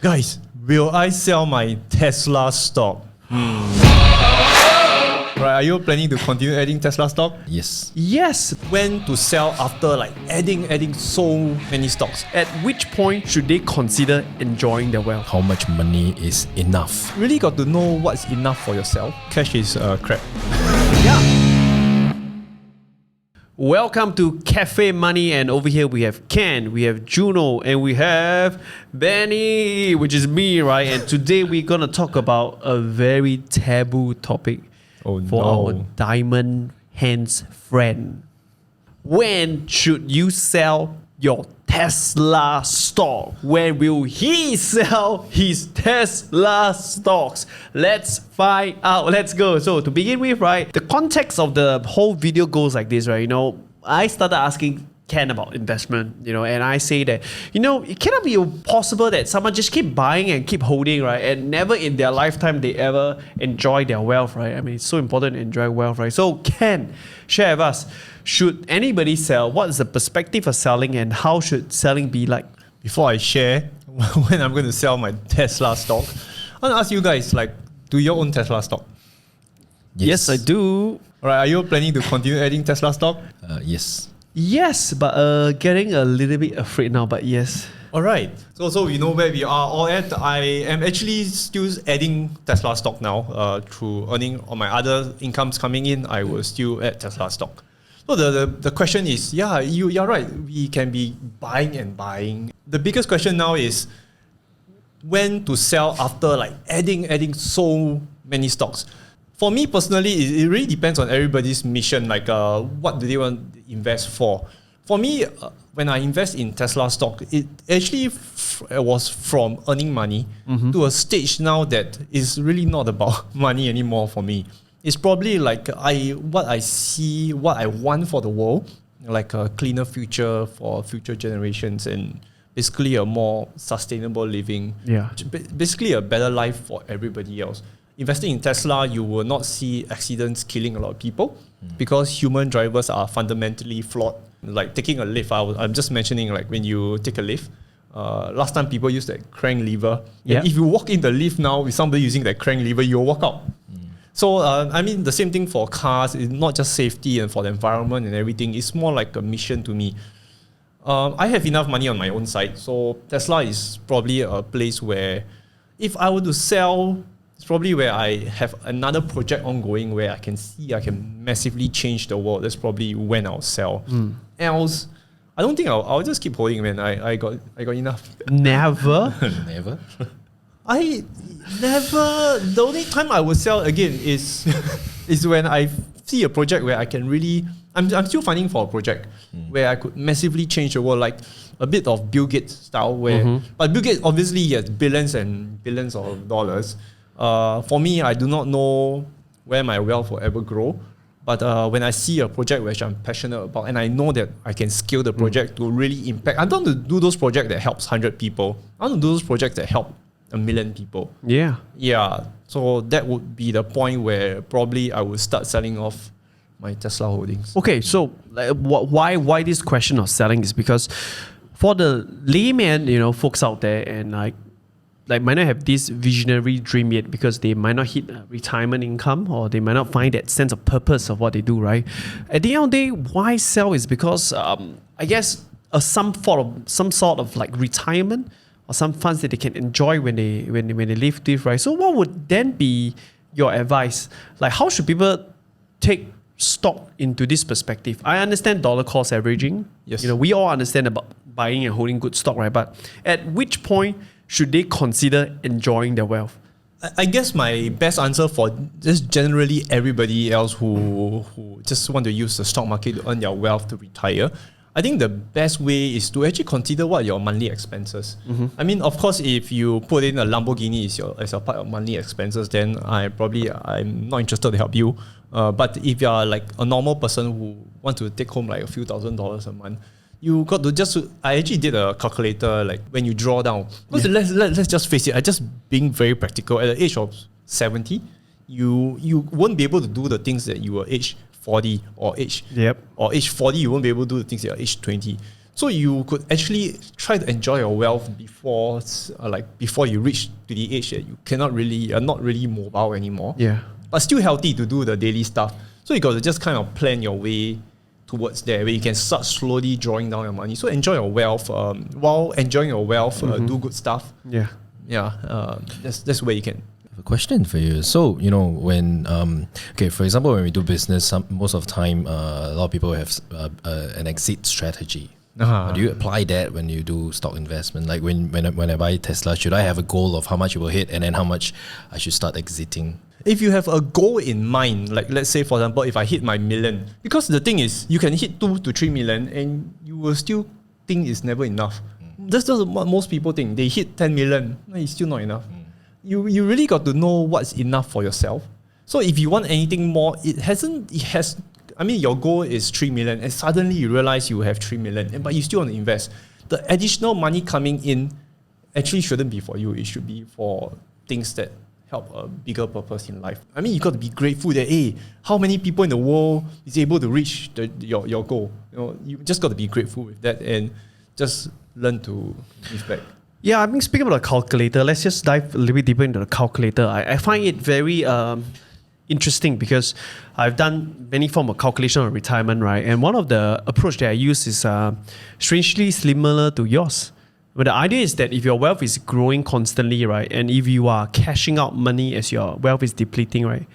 Guys, will I sell my Tesla stock? Right, are you planning to continue adding Tesla stock? Yes. Yes. When to sell after adding so many stocks? At which point should they consider enjoying their wealth? How much money is enough? Really got to know what's enough for yourself. Cash is crap. Welcome to Cafe Money, and over here we have Ken, we have Juno, and we have Benny, which is me, right? And today we're gonna talk about a very taboo topic for our diamond hands friend. When should you sell your Tesla stock? When will he sell his Tesla stocks? Let's find out. Let's go. So to begin with, right, the context of the whole video goes like this, right? I started asking Ken about investment, and I say that, it cannot be possible that someone just keep buying and keep holding, right? And never in their lifetime they ever enjoy their wealth, right? I mean, it's so important to enjoy wealth, right? So Ken, share with us, should anybody sell? What is the perspective of selling, and how should selling be like? Before I share when I'm going to sell my Tesla stock, I want to ask you guys, do you own Tesla stock? Yes, I do. All right, are you planning to continue adding Tesla stock? Yes. Yes, but getting a little bit afraid now, but yes. All right. So we know where we are all at. I am actually still adding Tesla stock now through earning on my other incomes coming in. I will still add Tesla stock. So the question is, you're right. We can be buying and buying. The biggest question now is when to sell after adding so many stocks. For me personally, it really depends on everybody's mission. What do they want to invest for? For me, when I invest in Tesla stock, it actually was from earning money to a stage now that is really not about money anymore for me. It's probably what I see, what I want for the world, like a cleaner future for future generations and basically a more sustainable living. Yeah. Basically a better life for everybody else. Investing in Tesla, you will not see accidents killing a lot of people because human drivers are fundamentally flawed. Like taking a lift, I'm just mentioning when you take a lift, last time people used that crank lever. Yeah. If you walk in the lift now with somebody using that crank lever, you'll walk out. So, the same thing for cars. It's not just safety and for the environment and everything. It's more like a mission to me. I have enough money on my own side. So, Tesla is probably a place where if I were to sell, it's probably where I have another project ongoing where I can see I can massively change the world. That's probably when I'll sell. Else, I don't think I'll just keep holding, man. I got enough. Never? Never. I never. The only time I will sell again is when I see a project where I can really. I'm still finding for a project where I could massively change the world, like a bit of Bill Gates style. But Bill Gates obviously has billions and billions of dollars. For me, I do not know where my wealth will ever grow. But when I see a project which I'm passionate about, and I know that I can scale the project to really impact, I don't want to do those projects that helps 100 people. I want to do those projects that help 1 million people. Yeah. Yeah. So that would be the point where probably I would start selling off my Tesla holdings. Okay, so why this question of selling is because for the layman, folks out there and might not have this visionary dream yet because they might not hit retirement income or they might not find that sense of purpose of what they do, right? At the end of the day, why sell is because I guess some sort of retirement or some funds that they can enjoy when they live this, right? So what would then be your advice? How should people take stock into this perspective? I understand dollar cost averaging. Yes. We all understand about buying and holding good stock, right? But at which point should they consider enjoying their wealth? I guess my best answer for just generally everybody else who just want to use the stock market to earn their wealth to retire, I think the best way is to actually consider what your monthly expenses. I mean, of course, if you put in a Lamborghini as a part of monthly expenses, then I'm not interested to help you. But if you are a normal person who wants to take home a few $1,000s a month, you got to I actually did a calculator when you draw down. Because let's just face it, I just being very practical. At the age of 70, you won't be able to do the things that you were age 40 or age 40, you won't be able to do the things at age 20. So you could actually try to enjoy your wealth before you reach to the age that you're not really mobile anymore. Yeah. But still healthy to do the daily stuff. So you got to just kind of plan your way towards there, where you can start slowly drawing down your money. So enjoy your wealth. While enjoying your wealth, do good stuff. Yeah. Yeah. That's where you can. I have a question for you. So, when, for example, when we do business, most of the time, a lot of people have an exit strategy. Do you apply that when you do stock investment? Like when I buy Tesla, should I have a goal of how much it will hit and then how much I should start exiting? If you have a goal in mind, like let's say, for example, if I hit my million, because the thing is, you can hit 2 to 3 million and you will still think it's never enough. That's just what most people think. They hit 10 million, it's still not enough. You really got to know what's enough for yourself. So if you want anything more, your goal is 3 million and suddenly you realize you have 3 million, but you still want to invest. The additional money coming in actually shouldn't be for you. It should be for things that help a bigger purpose in life. You got to be grateful that, how many people in the world is able to reach your goal? You just got to be grateful with that and just learn to give back. Yeah, speaking about the calculator, let's just dive a little bit deeper into the calculator. I find it very interesting because I've done many form of calculation on retirement, right? And one of the approach that I use is strangely similar to yours. But the idea is that if your wealth is growing constantly, right, and if you are cashing out money as your wealth is depleting, right,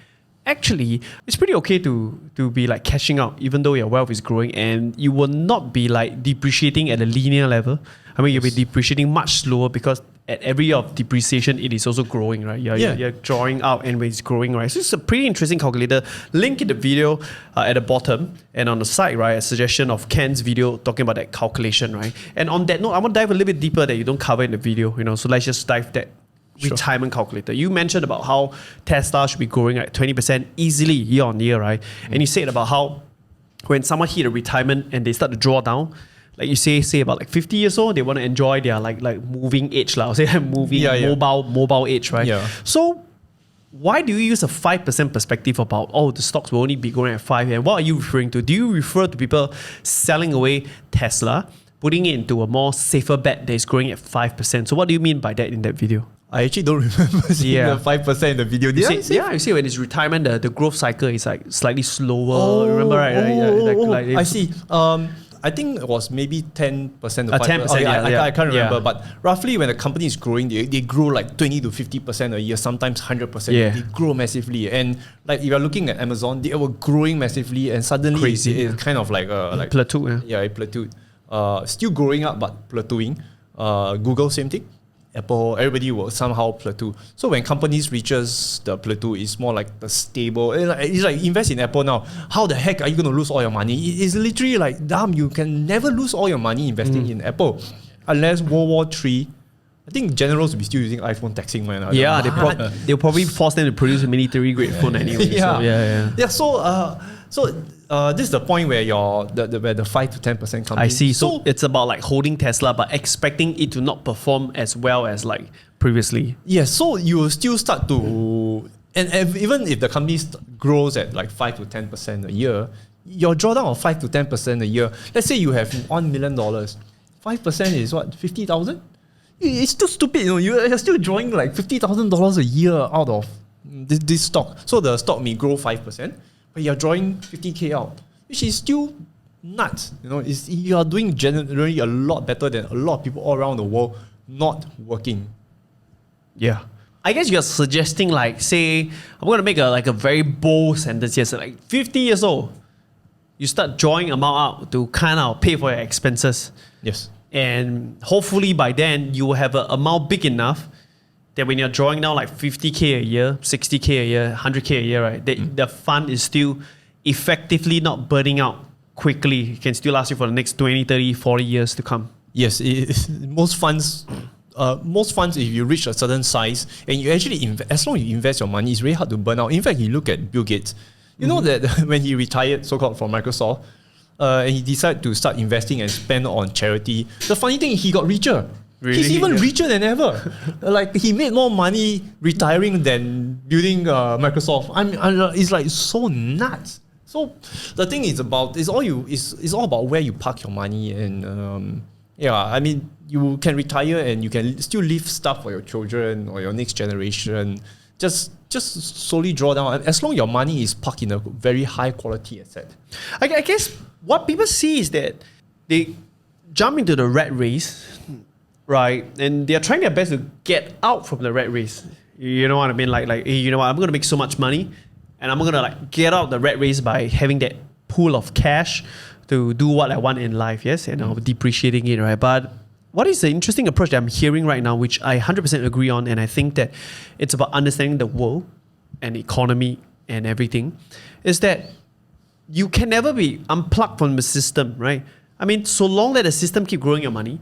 actually, it's pretty okay to be like cashing out even though your wealth is growing, and you will not be like depreciating at a linear level. You'll be depreciating much slower because at every year of depreciation, it is also growing, right? You're drawing out and it's growing, right? So it's a pretty interesting calculator. Link in the video at the bottom, and on the side, right, a suggestion of Ken's video talking about that calculation, right? And on that note, I want to dive a little bit deeper that you don't cover in the video, so let's just dive that retirement calculator. You mentioned about how Tesla should be growing at 20% easily year on year, right? And you said about how when someone hit a retirement and they start to draw down, like you say about like 50 years old, they want to enjoy their like moving age, I'll say mobile age, right? Yeah. So why do you use a 5% perspective about, the stocks will only be growing at 5%? And what are you referring to? Do you refer to people selling away Tesla, putting it into a more safer bet that is growing at 5%? So what do you mean by that in that video? I actually don't remember seeing the 5% in the video. You see when it's retirement, the growth cycle is like slightly slower. Remember, right? I see. I think it was maybe 10% or 5%. 10%, I can't remember, but roughly when a company is growing, they grow like 20 to 50% a year, sometimes 100%. Yeah. They grow massively. And like if you're looking at Amazon, they were growing massively and suddenly it's kind of like plateau. Yeah, it plateaued. Still growing up, but plateauing. Google, same thing. Apple, everybody will somehow plateau. So when companies reaches the plateau, it's more like the stable. It's like invest in Apple now. How the heck are you going to lose all your money? It's literally like, damn, you can never lose all your money investing in Apple. Unless World War III, I think generals will be still using iPhone texting, man. Yeah, they'll probably force them to produce a military grade phone anyway. So this is the point where where the 5 to 10% comes I in. see. So it's about like holding Tesla, but expecting it to not perform as well as like previously. Yes. So you will still start to, even if the company grows at like 5 to 10% a year, your drawdown of 5 to 10% a year. Let's say you have $1 million. 5% is what, 50,000? It's still stupid. You're still drawing like $50,000 a year out of this stock. So the stock may grow 5%. But you're drawing 50K out, which is still nuts. You are doing generally a lot better than a lot of people all around the world not working. Yeah. I guess you're suggesting like, say, I'm going to make a very bold sentence here. So like 50 years old, you start drawing amount out to kind of pay for your expenses. Yes. And hopefully by then you will have an amount big enough that when you're drawing down like 50K a year, 60K a year, 100K a year, right, the fund is still effectively not burning out quickly. It can still last you for the next 20, 30, 40 years to come. Yes, most funds, if you reach a certain size and you actually as long as you invest your money, it's very hard to burn out. In fact, you look at Bill Gates. You know that when he retired, so-called from Microsoft, and he decided to start investing and spend on charity, the funny thing, he got richer. Really? He's even richer than ever. Like he made more money retiring than building Microsoft. It's like so nuts. So the thing is it's all about where you park your money, and I mean, you can retire and you can still leave stuff for your children or your next generation. Just slowly draw down, as long as your money is parked in a very high quality asset. I guess what people see is that they jump into the rat race, right? And they're trying their best to get out from the rat race. You know what I mean? Like, hey, you know what? I'm going to make so much money, and I'm going to get out the rat race by having that pool of cash to do what I want in life, yes? And I'm depreciating it, right? But what is the interesting approach that I'm hearing right now, which I 100% agree on, and I think that it's about understanding the world and economy and everything, is that you can never be unplugged from the system, right? I mean, so long that the system keep growing your money,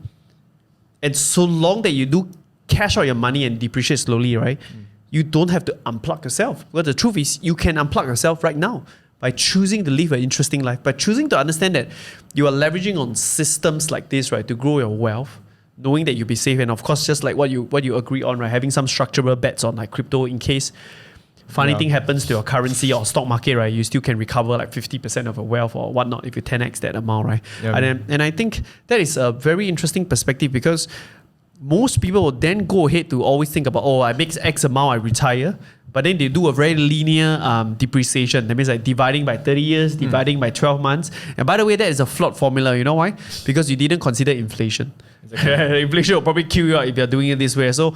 and so long that you do cash out your money and depreciate slowly, right? You don't have to unplug yourself. Well, the truth is, you can unplug yourself right now by choosing to live an interesting life, by choosing to understand that you are leveraging on systems like this, right, to grow your wealth, knowing that you'll be safe, and of course, just like what you agree on, right, having some structural bets on like crypto in case funny thing happens to your currency or stock market, right, you still can recover like 50% of your wealth or whatnot if you 10x that amount, right? Yeah. And I think that is a very interesting perspective, because most people will then go ahead to always think about, I make X amount, I retire. But then they do a very linear depreciation. That means like dividing by 30 years, dividing by 12 months. And by the way, that is a flawed formula. You know why? Because you didn't consider inflation. Exactly. Inflation will probably kill you out if you're doing it this way. So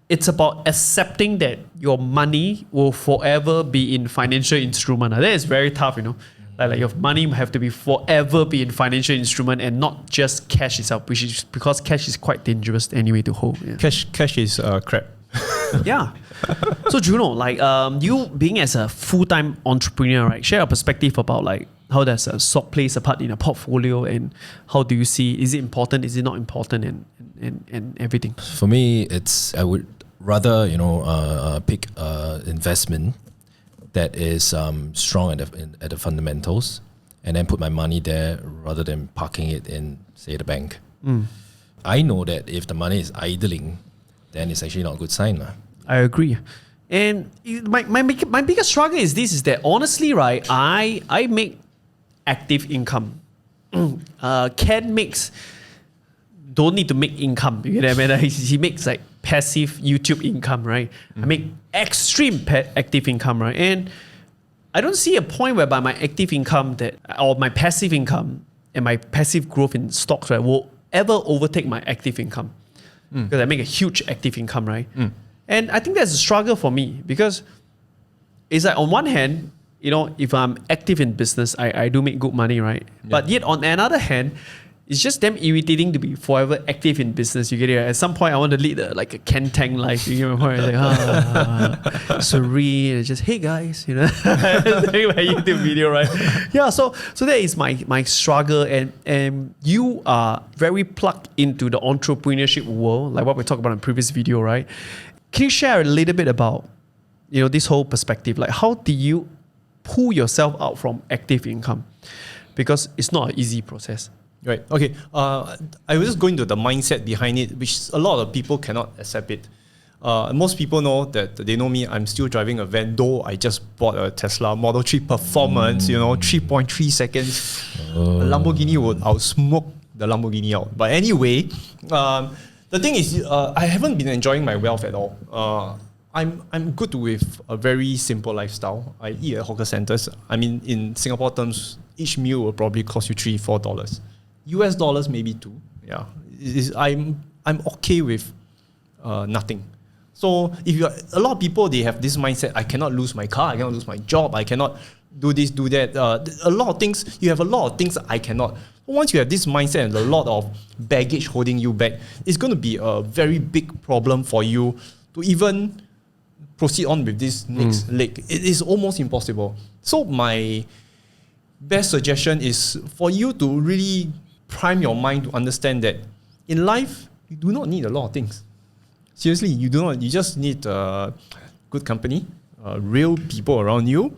it's about accepting that your money will forever be in financial instrument. That is very tough, you know. Like your money have to be forever be in financial instrument and not just cash itself, which is because cash is quite dangerous anyway to hold. Yeah. Cash is crap. Yeah. So Juno, like you being as a full-time entrepreneur, right? Share a perspective about like how does a stock plays a part in a portfolio, and how do you see, is it important, is it not important, and everything? For me, I would rather pick investment that is strong at the fundamentals, and then put my money there rather than parking it in, say, the bank. I know that if the money is idling, then it's actually not a good sign. I agree. And my biggest struggle is this, is that honestly, right, I make active income. Ken don't need to make income. You know what I mean? He makes like passive YouTube income, right? I make extreme active income, right? And I don't see a point whereby my active income or my passive income and my passive growth in stocks, right, will ever overtake my active income. Because I make a huge active income, right? And I think that's a struggle for me, because it's like on one hand, if I'm active in business, I do make good money, right? Yeah. But yet on another hand, it's just damn irritating to be forever active in business. You get it? At some point, I want to lead a Ken Tang life. You get my point? Like, serene, and just, hey guys, doing my YouTube video, right? Yeah, so that is my struggle, and you are very plugged into the entrepreneurship world, like what we talked about in the previous video, right? Can you share a little bit about, this whole perspective? Like, how do you pull yourself out from active income? Because it's not an easy process. Right. Okay. I was just going to the mindset behind it, which a lot of people cannot accept it. Most people know that they know me. I'm still driving a van, though I just bought a Tesla Model 3 Performance. 3.3 seconds. A Lamborghini would outsmoke the Lamborghini out. But anyway, the thing is, I haven't been enjoying my wealth at all. I'm good with a very simple lifestyle. I eat at hawker centers. I mean, in Singapore terms, each meal will probably cost you $3-4. US dollars maybe $2. Yeah, I'm okay with nothing. So if a lot of people, they have this mindset: I cannot lose my car, I cannot lose my job, I cannot do this, do that. A lot of things. You have a lot of things I cannot. Once you have this mindset and a lot of baggage holding you back, it's going to be a very big problem for you to even proceed on with this next leg. It is almost impossible. So my best suggestion is for you to really prime your mind to understand that in life, you do not need a lot of things. Seriously, you do not. You just need good company, real people around you,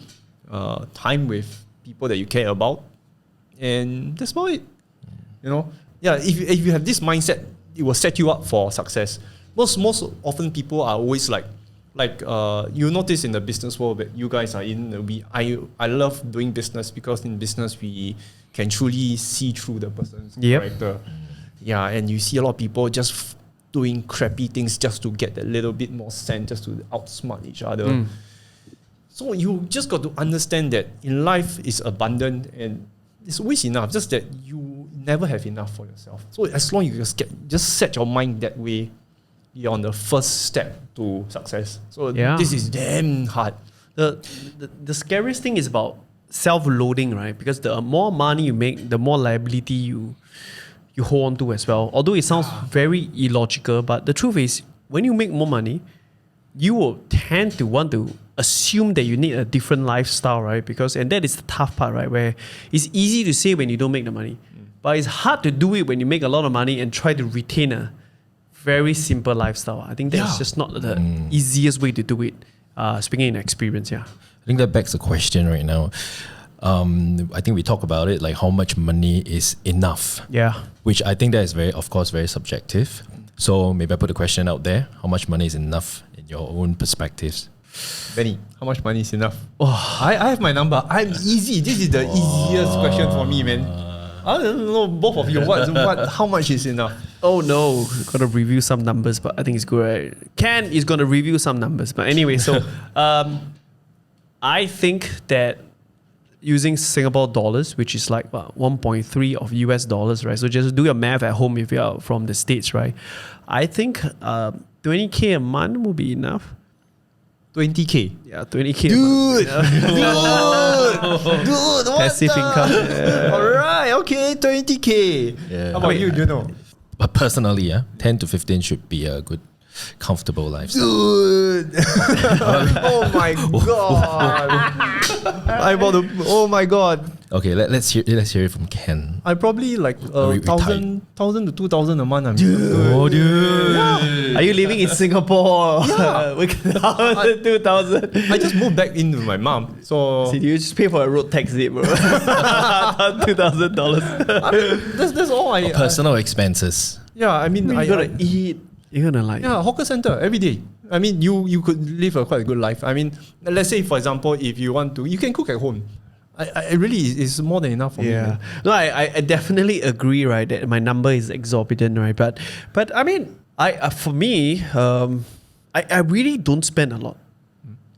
time with people that you care about, and that's about it. If you have this mindset, it will set you up for success. Most often people are always like, like you notice in the business world that you guys are in, I love doing business because in business we can truly see through the person's character. Yeah, and you see a lot of people just doing crappy things just to get a little bit more sense, just to outsmart each other. So you just got to understand that in life is abundant and it's always enough, just that you never have enough for yourself. So as long as you just set your mind that way, you're on the first step to success. So this is damn hard. The scariest thing is about self-loading, right? Because the more money you make, the more liability you hold on to as well. Although it sounds very illogical, but the truth is, when you make more money, you will tend to want to assume that you need a different lifestyle, right? And that is the tough part, right? Where it's easy to say when you don't make the money, but it's hard to do it when you make a lot of money and try to retain a very simple lifestyle. I think that's just not the easiest way to do it. Speaking in experience, I think that begs the question right now. I think we talk about it, like how much money is enough. Yeah. Which I think that is of course, very subjective. So maybe I put the question out there. How much money is enough in your own perspectives? Benny, how much money is enough? I have my number. I'm easy. This is the easiest question for me, man. I don't know, both of you, how much is enough? Oh no, got to review some numbers, but I think it's good, right? Ken is going to review some numbers. But anyway, so I think that using Singapore dollars, which is like 1.3 of US dollars, right? So just do your math at home if you're from the States, right? I think 20K a month will be enough. 20K? Yeah, 20K Dude! a month. Dude! What Passive income. Yeah. Alright, okay, 20K. Yeah. How about you, Juno? But personally, 10 to 15 should be a good, comfortable lifestyle. Dude! Oh my god! Oh my god! Okay, let's hear it from Ken. I probably like 1,000 to 2,000 a month. Oh, dude! Are you living in Singapore? Yeah. 2,000. I just moved back in with my mom. So See, you just pay for a road taxi, bro. $2,000. that's all I. Personal expenses. Yeah, I mean, You gotta eat. You're gonna like. Yeah, hawker center every day. I mean, you could live a quite good life. I mean, let's say for example, if you want to, you can cook at home. I really is more than enough for me. Yeah. No, I definitely agree, right, that my number is exorbitant, right? But I mean, for me, I really don't spend a lot.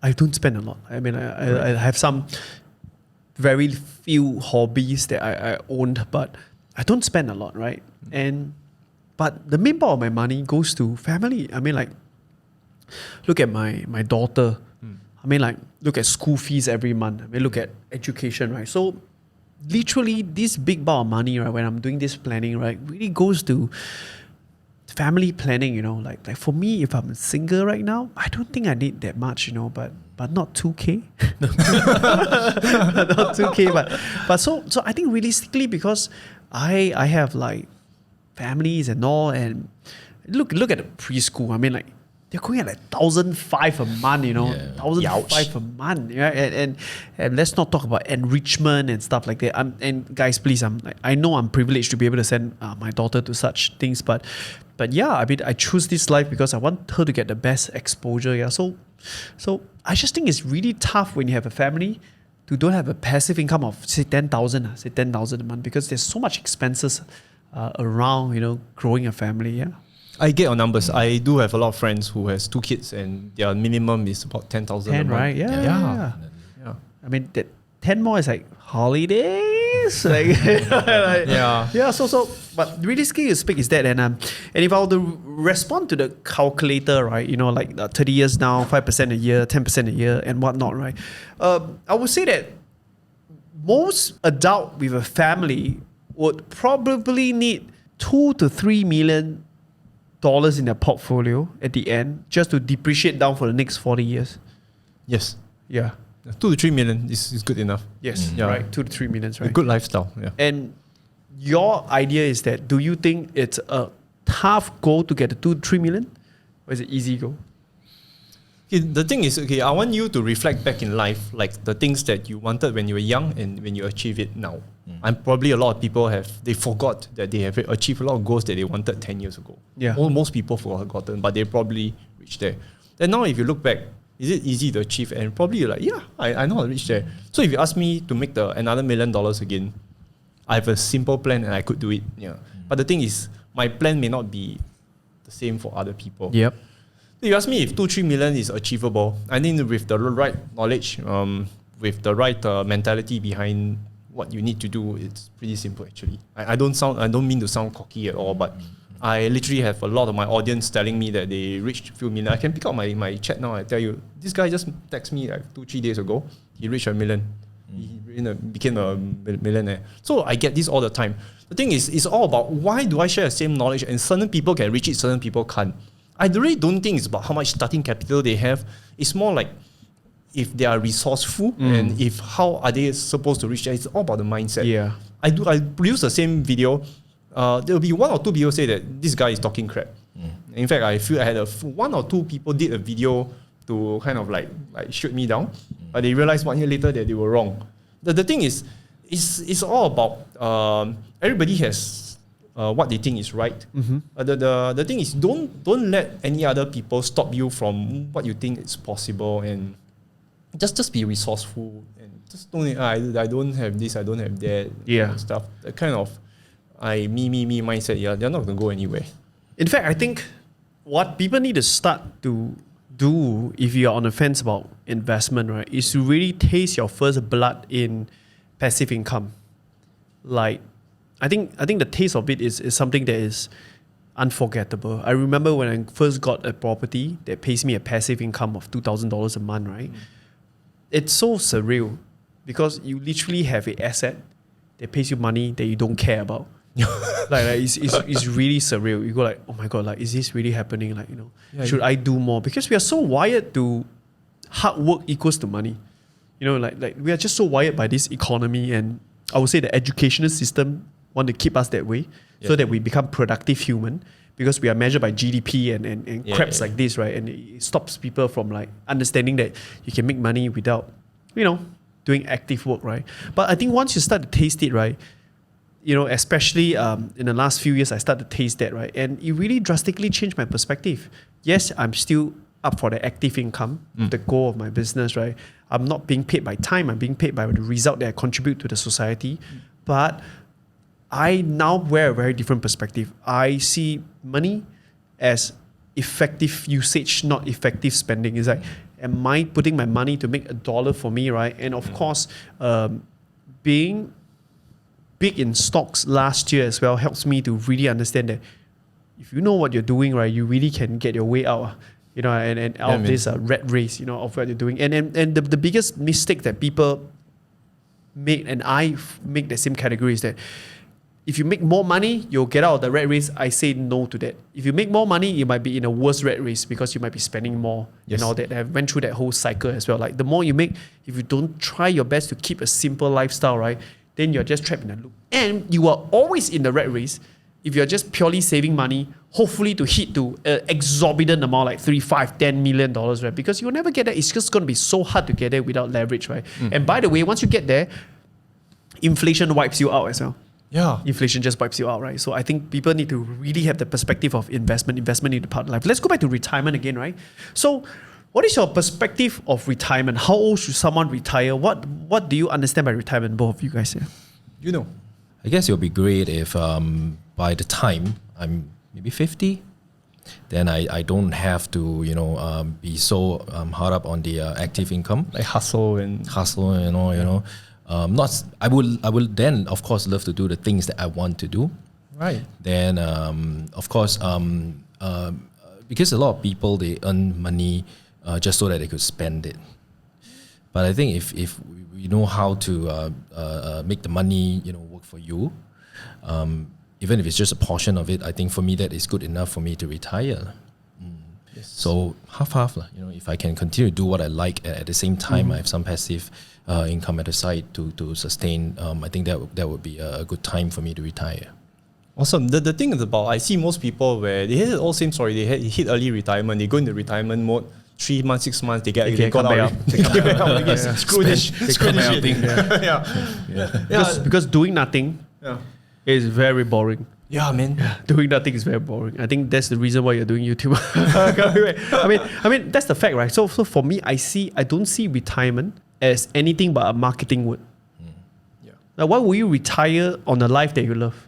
I don't spend a lot. I mean, I have some very few hobbies that I owned, but I don't spend a lot, right? But the main part of my money goes to family. I mean, like, look at my daughter. I mean, like, look at school fees every month. I mean, look at education, right? So, literally, this big bar of money, right, when I'm doing this planning, right, really goes to family planning, you know. Like for me, if I'm single right now, I don't think I need that much, you know, but not 2K. Not 2K, but so I think realistically, because I have like families and all, and look at the preschool. I mean, like, they're going at like 1,500 a month, you know, 1,500 a month, yeah. And let's not talk about enrichment and stuff like that. And guys, please, I know I'm privileged to be able to send my daughter to such things, but yeah, I mean, I choose this life because I want her to get the best exposure. Yeah, so I just think it's really tough when you have a family to don't have a passive income of say 10,000 a month, because there's so much expenses around, you know, growing a family. Yeah. I get your numbers. I do have a lot of friends who has 2 kids and their minimum is about 10,000 a month. Right? Yeah. I mean, that 10 more is like holidays. Like, yeah. So, but really scary to speak is that. And if I were to respond to the calculator, right, you know, like 30 years now, 5% a year, 10% a year, and whatnot, right? I would say that most adult with a family would probably need $2 to $3 million in their portfolio at the end, just to depreciate down for the next 40 years. Yes. Yeah. 2 to 3 million is good enough. Yes. Yeah. Right. 2 to 3 million, right? A good lifestyle. Yeah. And your idea is that, do you think it's a tough goal to get to 2 to 3 million? Or is it easy goal? Okay, the thing is, I want you to reflect back in life, like the things that you wanted when you were young and when you achieve it now. And probably a lot of people they forgot that they have achieved a lot of goals that they wanted 10 years ago. Yeah. Most people forgotten, but they probably reached there. Then now if you look back, is it easy to achieve? And probably you're like, yeah, I know how to reach there. So if you ask me to make another $1 million again, I have a simple plan and I could do it. Yeah. But the thing is, my plan may not be the same for other people. Yep. If you ask me if 2-3 million is achievable, I think with the right knowledge, with the right mentality behind what you need to do, it's pretty simple actually. I don't mean to sound cocky at all, but I literally have a lot of my audience telling me that they reached a few million. I can pick out my chat now. I tell you, this guy just texted me like 2-3 days ago. He reached $1 million. He became a millionaire. So I get this all the time. The thing is, it's all about why do I share the same knowledge and certain people can reach it, certain people can't. I really don't think it's about how much starting capital they have. It's more like if they are resourceful and if how are they supposed to reach there. It's all about the mindset. Yeah. I produce the same video. There will be 1 or 2 people say that this guy is talking crap. In fact, I feel I had 1 or 2 people did a video to kind of like shoot me down, but they realized 1 year later that they were wrong. The thing is, it's all about everybody has what they think is right. The thing is, don't let any other people stop you from what you think is possible, and just be resourceful and just don't. I don't have this, I don't have that. Yeah. Stuff. That kind of me mindset. Yeah, they're not gonna go anywhere. In fact, I think what people need to start to do if you're on the fence about investment, right, is to really taste your first blood in passive income. Like, I think the taste of it is something that is unforgettable. I remember when I first got a property that pays me a passive income of $2,000 a month, right? It's so surreal because you literally have an asset that pays you money that you don't care about. It's really surreal. You go like, oh my God, like, is this really happening? Like, should I do more? Because we are so wired to hard work equals to money. Like we are just so wired by this economy, and I would say the educational system want to keep us that way so that we become productive human, because we are measured by GDP and craps like this, right? And it stops people from like understanding that you can make money without, doing active work, right? But I think once you start to taste it, right, especially in the last few years, I started to taste that, right? And it really drastically changed my perspective. Yes, I'm still up for the active income, the goal of my business, right? I'm not being paid by time, I'm being paid by the result that I contribute to the society. But I now wear a very different perspective. I see money as effective usage, not effective spending. It's like, am I putting my money to make $1 for me, right? And of course, being big in stocks last year as well helps me to really understand that if you know what you're doing, right, you really can get your way out, and out of this rat race, of what you're doing. And the biggest mistake that people make, and I make the same category, is that if you make more money, you'll get out of the rat race. I say no to that. If you make more money, you might be in a worse rat race because you might be spending more and all that. I went through that whole cycle as well. Like, the more you make, if you don't try your best to keep a simple lifestyle, right, then you're just trapped in a loop. And you are always in the rat race if you're just purely saving money, hopefully to hit to an exorbitant amount like $3, $5, $10 million, right? Because you'll never get there. It's just going to be so hard to get there without leverage, right? And by the way, once you get there, inflation wipes you out as well. Yeah. Inflation just wipes you out, right? So I think people need to really have the perspective of investment. Investment in the part of life. Let's go back to retirement again, right? So what is your perspective of retirement? How old should someone retire? What do you understand by retirement, both of you guys here? I guess it would be great if by the time I'm maybe 50, then I don't have to, be so hard up on the active income. Like hustle and all. I will then, of course, love to do the things that I want to do. Right. Then, of course, because a lot of people, they earn money just so that they could spend it. But I think if we know how to make the money, work for you, even if it's just a portion of it, I think for me that is good enough for me to retire. Yes. So half. If I can continue to do what I like at the same time, I have some passive income at the side to sustain. I think that would be a good time for me to retire. Awesome. The thing is about, I see most people where they hit all same story. They hit early retirement. They go into retirement mode. 3 months, 6 months, they got out. They come back up. Screw this shit. Because doing nothing is very boring. Yeah, man. Doing nothing is very boring. I think that's the reason why you're doing YouTube. I mean that's the fact, right? So for me, I don't see retirement as anything but a marketing word. Yeah. Like, why will you retire on a life that you love?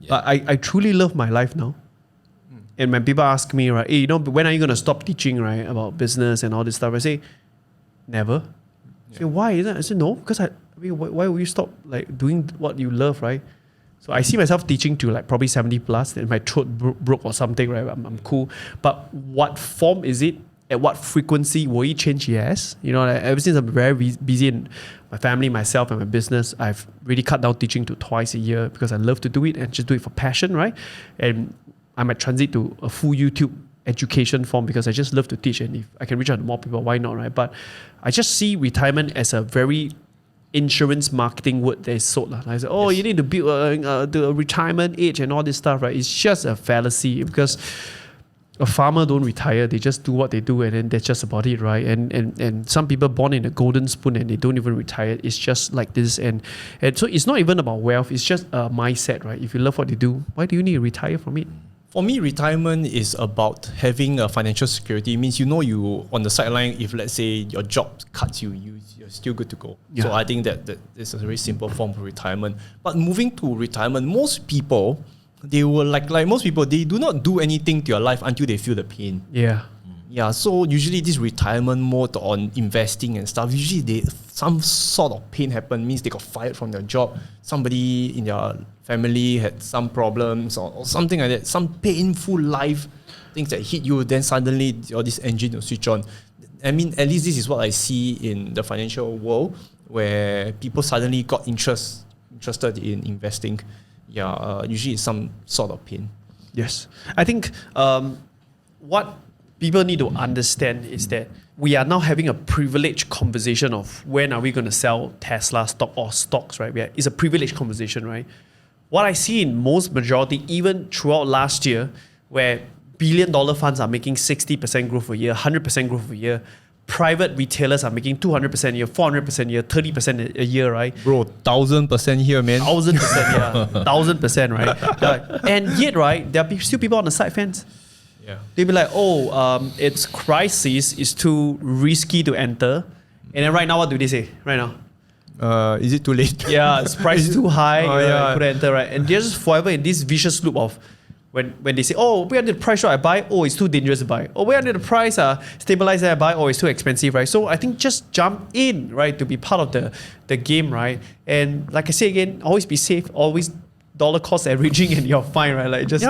Yeah. I truly love my life now. And when people ask me, right, hey, when are you going to stop teaching, right, about business and all this stuff? I say, never. I say, why? I say, no, because why will you stop like doing what you love, right? So I see myself teaching to like probably 70 plus, and my throat broke or something, right? I'm cool. But what form is it? At what frequency will it change? Yes. Like ever since I'm very busy in my family, myself, and my business, I've really cut down teaching to twice a year because I love to do it and just do it for passion, right? And I might transit to a full YouTube education form because I just love to teach, and if I can reach out to more people, why not, right? But I just see retirement as a very insurance marketing word that is sold. I say, you need to build the retirement age and all this stuff, right? It's just a fallacy because a farmer don't retire, they just do what they do and then that's just about it, right? And some people born in a golden spoon and they don't even retire. It's just like this, and so it's not even about wealth, it's just a mindset, right? If you love what you do, why do you need to retire from it? For me, retirement is about having a financial security. It means you on the sideline, if let's say your job cuts you're still good to go. Yeah. So I think that is a very simple form of retirement. But moving to retirement, most people, they will like most people, they do not do anything to your life until they feel the pain. Yeah. Yeah, so usually this retirement mode on investing and stuff, usually some sort of pain happen, means they got fired from their job, somebody in their family had some problems or something like that, some painful life things that hit you, then suddenly this engine will switch on. I mean, at least this is what I see in the financial world, where people suddenly got interested in investing. Yeah, usually it's some sort of pain. Yes. I think what people need to understand is that we are now having a privileged conversation of when are we going to sell Tesla stock or stocks, right? It's a privileged conversation, right? What I see in most majority, even throughout last year, where billion-dollar funds are making 60% growth a year, 100% growth a year, private retailers are making 200% a year, 400% a year, 30% a year, right? Bro, 1,000% here, man. 1,000%, yeah. 1,000%, right? And yet, right, there are still people on the side fence. Yeah. They'll be like, it's crisis, it's too risky to enter. And then right now, what do they say right now? Is it too late? Yeah, it's priced too high, couldn't enter, right? And they're just forever in this vicious loop of when they say, we're under the price right, I buy, it's too dangerous to buy. We're under the price, stabilize I buy, it's too expensive, right? So I think just jump in, right, to be part of the game, right? And like I say again, always be safe, always dollar cost averaging and you're fine, right? Like just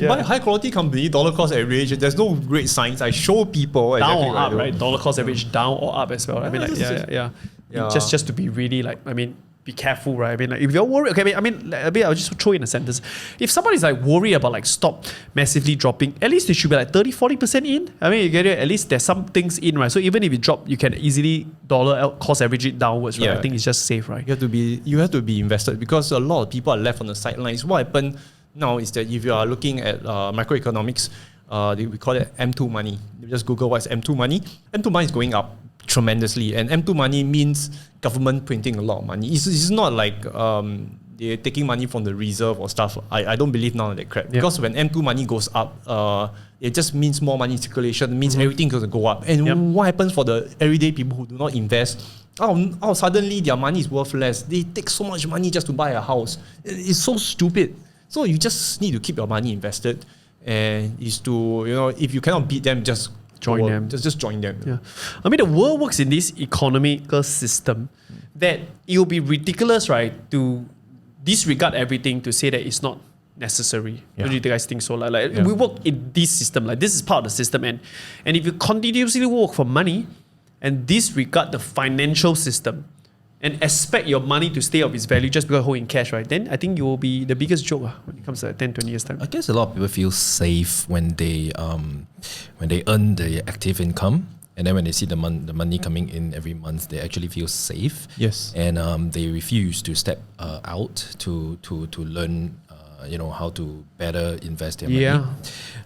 buy high quality company, dollar cost average. There's no great science. I show people down or up, right? Dollar cost average down or up as well. I mean, like, yeah. Just to be really like, I mean, be careful, right? I mean, like, if you're worried, okay, I'll just throw in a sentence. If somebody's like worried about like stock massively dropping, at least they should be like 30-40% in. I mean, you get it, at least there's some things in, right? So even if it drop, you can easily dollar cost average it downwards, right? I think it's just safe, right? You have to be invested because a lot of people are left on the sidelines. What happened now is that if you are looking at macroeconomics, we call it M2 money. You just Google what's M2 money. M2 money is going up tremendously, and M2 money means government printing a lot of money. It's not like they're taking money from the reserve or stuff. I don't believe none of that crap. Because when M2 money goes up, it just means more money in circulation. It means everything's going to go up. And what happens for the everyday people who do not invest? Suddenly their money is worth less. They take so much money just to buy a house. It's so stupid. So you just need to keep your money invested, and is to if you cannot beat them, just join them. Just join them. Yeah. I mean, the world works in this economical system that it will be ridiculous, right, to disregard everything to say that it's not necessary. Don't you guys think so? We work in this system. Like, this is part of the system. And if you continuously work for money and disregard the financial system and expect your money to stay of its value just because holding cash, right, then I think you will be the biggest joke when it comes to 10, 20 years time. I guess a lot of people feel safe when they earn the active income, and then when they see the money coming in every month, they actually feel safe. Yes. And they refuse to step out to learn how to better invest their money. Yeah.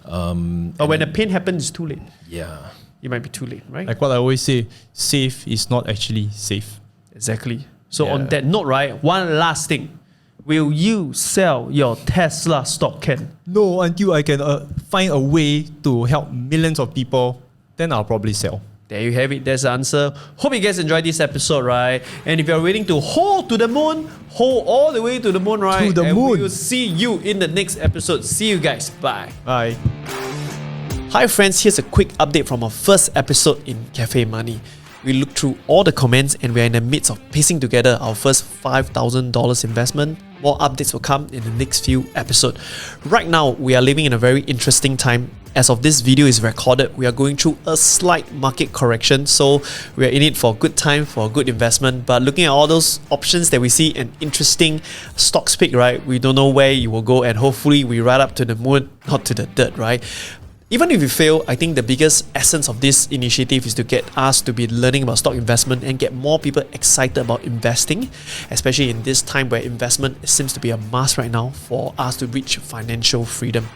But when the pain happens, it's too late. Yeah. It might be too late, right? Like what I always say, safe is not actually safe. Exactly. So on that note, right, one last thing. will you sell your Tesla stock, Ken? No, until I can find a way to help millions of people, then I'll probably sell. There you have it. There's the answer. Hope you guys enjoyed this episode, right? And if you're willing to hold to the moon, hold all the way to the moon, right? To the and moon. we will see you in the next episode. See you guys. Bye. Bye. Hi friends, here's a quick update from our first episode in Cafe Money. We looked through all the comments and we're in the midst of piecing together our first $5,000 investment. More updates will come in the next few episodes. Right now, we are living in a very interesting time. As of this video is recorded, we are going through a slight market correction, so we are in it for a good time, for a good investment. But looking at all those options that we see, an interesting stocks pick, right? We don't know where you will go, and hopefully we ride up to the moon, not to the dirt, right? Even if we fail, I think the biggest essence of this initiative is to get us to be learning about stock investment and get more people excited about investing, especially in this time where investment seems to be a must right now for us to reach financial freedom.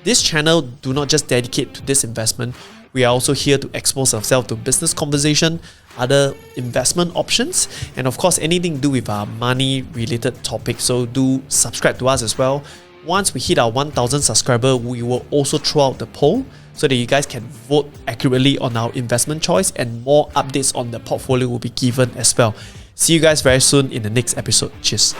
This channel do not just dedicate to this investment, we are also here to expose ourselves to business conversation, other investment options, and of course anything to do with our money related topics. So do subscribe to us as well. Once we hit our 1,000 subscribers, we will also throw out the poll so that you guys can vote accurately on our investment choice, and more updates on the portfolio will be given as well. See you guys very soon in the next episode. Cheers.